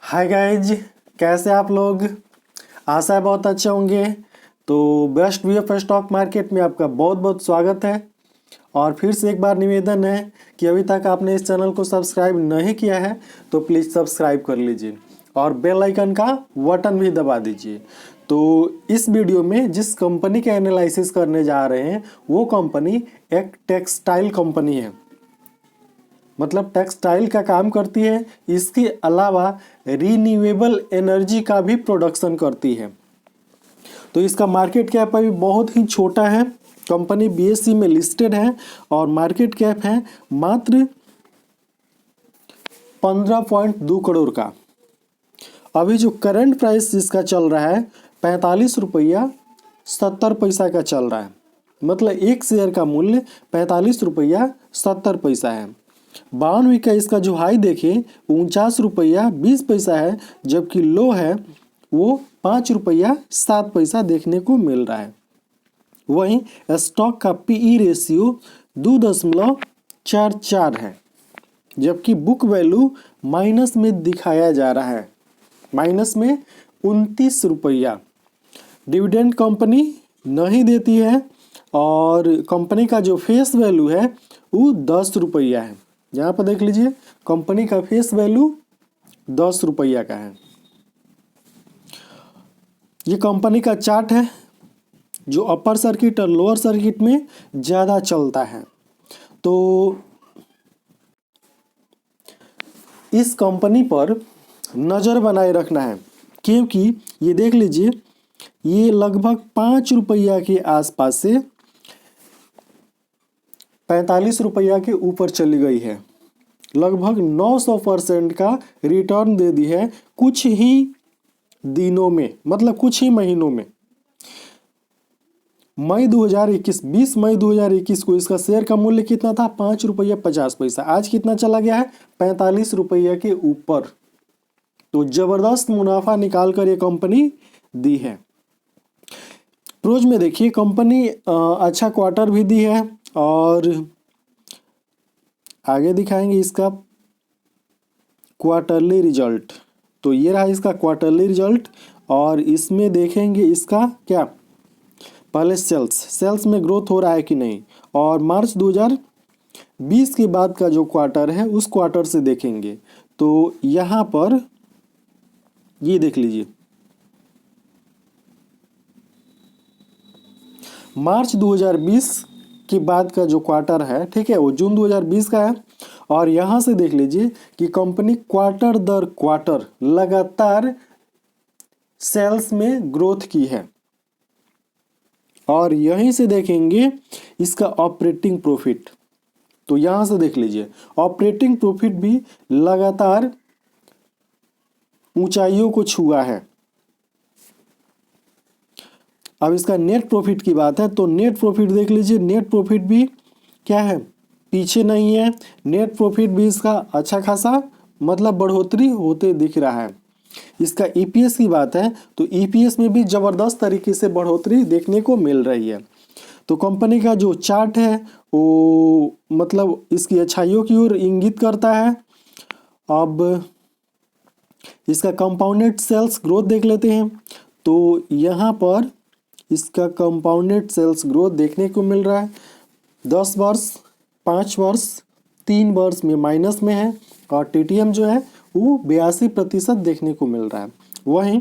Hi guys, कैसे आप लोग। आशा है बहुत अच्छे होंगे। तो बेस्ट वीएफ स्टॉक मार्केट में आपका बहुत बहुत स्वागत है। और फिर से एक बार निवेदन है कि अभी तक आपने इस चैनल को सब्सक्राइब नहीं किया है तो प्लीज़ सब्सक्राइब कर लीजिए और बेल आइकन का बटन भी दबा दीजिए। तो इस वीडियो में जिस कंपनी का एनालिसिस करने जा रहे हैं वो कंपनी एक टेक्सटाइल कंपनी है, मतलब टेक्सटाइल का काम करती है। इसके अलावा रीन्यूएबल एनर्जी का भी प्रोडक्शन करती है। तो इसका मार्केट कैप अभी बहुत ही छोटा है। कंपनी बीएसई में लिस्टेड है और मार्केट कैप है मात्र 15.2 करोड़ का। अभी जो करंट प्राइस इसका चल रहा है 45 रुपया 70 पैसा का चल रहा है। मतलब एक शेयर का मूल्य 45 रुपया 70 पैसा है। 52वीं का इसका जो हाई देखें 49 रुपया 20 पैसा है, जबकि लो है वो 5 रुपया 7 पैसा देखने को मिल रहा है। वहीं स्टॉक का पीई रेशियो 2.44 है, जबकि बुक वैल्यू माइनस में दिखाया जा रहा है, माइनस में 29 रुपया। डिविडेंड कंपनी नहीं देती है और कंपनी का जो फेस वैल्यू है वो 10 रुपया है। यहाँ पर देख लीजिए कंपनी का फेस वैल्यू 10 रुपया का है। ये कंपनी का चार्ट है जो अपर सर्किट और लोअर सर्किट में ज़्यादा चलता है। तो इस कंपनी पर नज़र बनाए रखना है, क्योंकि ये देख लीजिए ये लगभग 5 रुपया के आसपास से 45 रुपया के ऊपर चली गई है। लगभग 900% का रिटर्न दे दी है कुछ ही दिनों में, मतलब कुछ ही महीनों में। मई 2021 20 मई 2021 को इसका शेयर का मूल्य कितना था? 5 रुपया 50 पैसा। आज कितना चला गया है? 45 रुपया के ऊपर। तो जबरदस्त मुनाफा निकाल कर ये कंपनी दी है। प्रोज में देखिए कंपनी अच्छा क्वार्टर भी दी है और आगे दिखाएंगे इसका क्वार्टरली रिजल्ट। तो ये रहा इसका क्वार्टरली रिजल्ट और इसमें देखेंगे इसका क्या, पहले सेल्स में ग्रोथ हो रहा है कि नहीं, और मार्च 2020 के बाद का जो क्वार्टर है उस क्वार्टर से देखेंगे। तो यहाँ पर ये देख लीजिए मार्च 2020 के बाद का जो क्वार्टर है, ठीक है, वो जून 2020 का है। और यहाँ से देख लीजिए कि कंपनी क्वार्टर दर क्वार्टर लगातार सेल्स में ग्रोथ की है। और यहीं से देखेंगे इसका ऑपरेटिंग प्रॉफिट। तो यहाँ से देख लीजिए ऑपरेटिंग प्रॉफिट भी लगातार ऊंचाइयों को छुआ है। अब इसका नेट प्रॉफिट की बात है तो नेट प्रॉफिट देख लीजिए, नेट प्रॉफिट भी क्या है, पीछे नहीं है। नेट प्रॉफिट भी इसका अच्छा खासा मतलब बढ़ोतरी होते दिख रहा है। इसका ईपीएस की बात है तो ईपीएस में भी ज़बरदस्त तरीके से बढ़ोतरी देखने को मिल रही है। तो कंपनी का जो चार्ट है वो मतलब इसकी अच्छाइयों की ओर इंगित करता है। अब इसका कंपाउंडेड सेल्स ग्रोथ देख लेते हैं। तो यहाँ पर इसका कंपाउंडेड सेल्स ग्रोथ देखने को मिल रहा है 10 वर्ष, 5 वर्ष, 3 वर्ष में माइनस में है और टीटीएम जो है वो 82% देखने को मिल रहा है। वहीं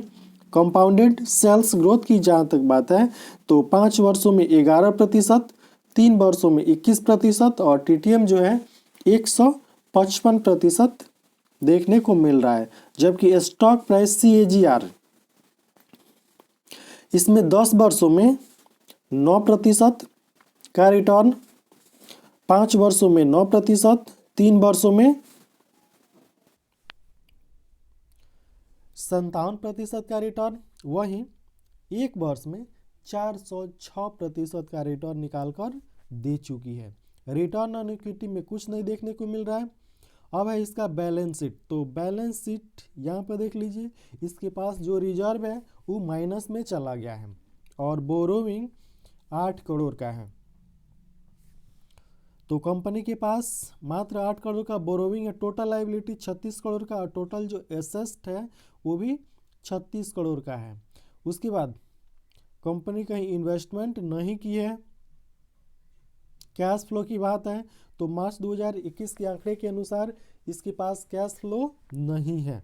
कंपाउंडेड सेल्स ग्रोथ की जहाँ तक बात है तो 5 वर्षों में 11%, 3 वर्षों में 21% और टीटीएम जो है 155% देखने को मिल रहा है। जबकि स्टॉक प्राइस CAGR इसमें 10 वर्षों में 9% का रिटर्न, 5 वर्षों में 9%, 3 वर्षों में 57% का रिटर्न, वहीं एक वर्ष में 406% का रिटर्न निकाल कर दे चुकी है। रिटर्न ऑन इक्विटी में कुछ नहीं देखने को मिल रहा है। अब है इसका बैलेंस शीट। तो बैलेंस शीट यहाँ पर देख लीजिए इसके पास जो रिजर्व है वो माइनस में चला गया है और बोरोविंग 8 करोड़ का है। तो कंपनी के पास मात्र 8 करोड़ का बोरोविंग है, टोटल लाइबिलिटी 36 करोड़ का, और टोटल जो एसेट है वो भी 36 करोड़ का है। उसके बाद कंपनी कहीं इन्वेस्टमेंट नहीं की है। कैश फ्लो की बात है तो मार्च 2021 के आंकड़े के अनुसार इसके पास कैश फ्लो नहीं है,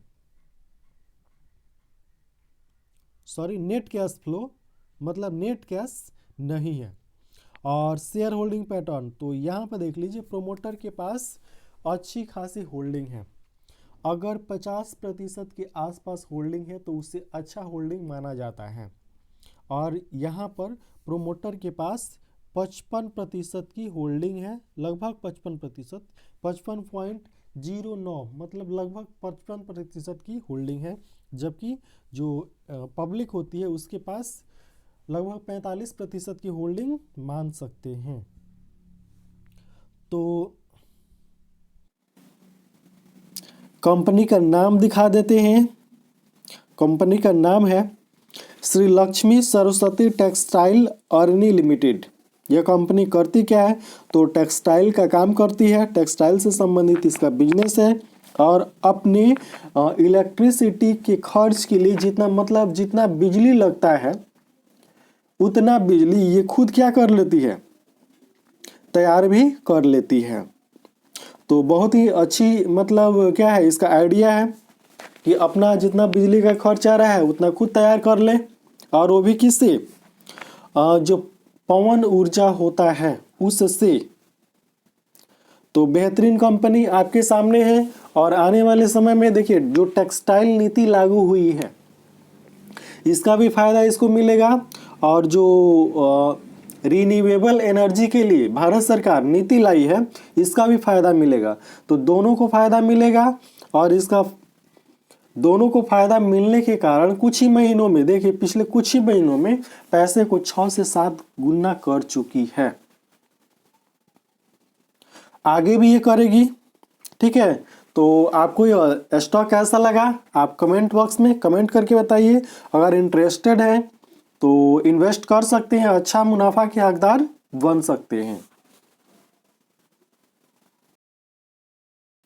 सॉरी नेट कैश फ्लो, मतलब नेट कैश नहीं है। और शेयर होल्डिंग पैटर्न, तो यहाँ पर देख लीजिए प्रोमोटर के पास अच्छी खासी होल्डिंग है। अगर 50% के आसपास होल्डिंग है तो उससे अच्छा होल्डिंग माना जाता है। और यहाँ पर प्रोमोटर के पास 55% की होल्डिंग है, लगभग 55%, 55.09, मतलब लगभग 55% की होल्डिंग है। जबकि जो पब्लिक होती है उसके पास लगभग 45% की होल्डिंग मान सकते हैं। तो कंपनी का नाम दिखा देते हैं। कंपनी का नाम है श्री लक्ष्मी सरस्वती टेक्सटाइल अरनी लिमिटेड। यह कंपनी करती क्या है, तो टेक्सटाइल का काम करती है, टेक्सटाइल से संबंधित इसका बिजनेस है। और अपने इलेक्ट्रिसिटी के खर्च के लिए जितना बिजली लगता है उतना बिजली ये खुद क्या कर लेती है, तैयार भी कर लेती है। तो बहुत ही अच्छी क्या है इसका आइडिया है कि अपना जितना बिजली का खर्च आ रहा है उतना खुद तैयार कर ले, और वो भी किससे, जो पवन ऊर्जा होता है उससे। तो बेहतरीन कंपनी आपके सामने है। और आने वाले समय में देखिए जो टेक्सटाइल नीति लागू हुई है इसका भी फायदा इसको मिलेगा, और जो रिन्यूएबल एनर्जी के लिए भारत सरकार नीति लाई है इसका भी फायदा मिलेगा। तो दोनों को फायदा मिलेगा, और इसका दोनों को फायदा मिलने के कारण कुछ ही महीनों में, देखिए पिछले कुछ ही महीनों में पैसे को 6 से 7 गुना कर चुकी है, आगे भी ये करेगी। ठीक है, तो आपको ये स्टॉक कैसा लगा आप कमेंट बॉक्स में कमेंट करके बताइए। अगर इंटरेस्टेड है तो इन्वेस्ट कर सकते हैं, अच्छा मुनाफा के हकदार बन सकते हैं।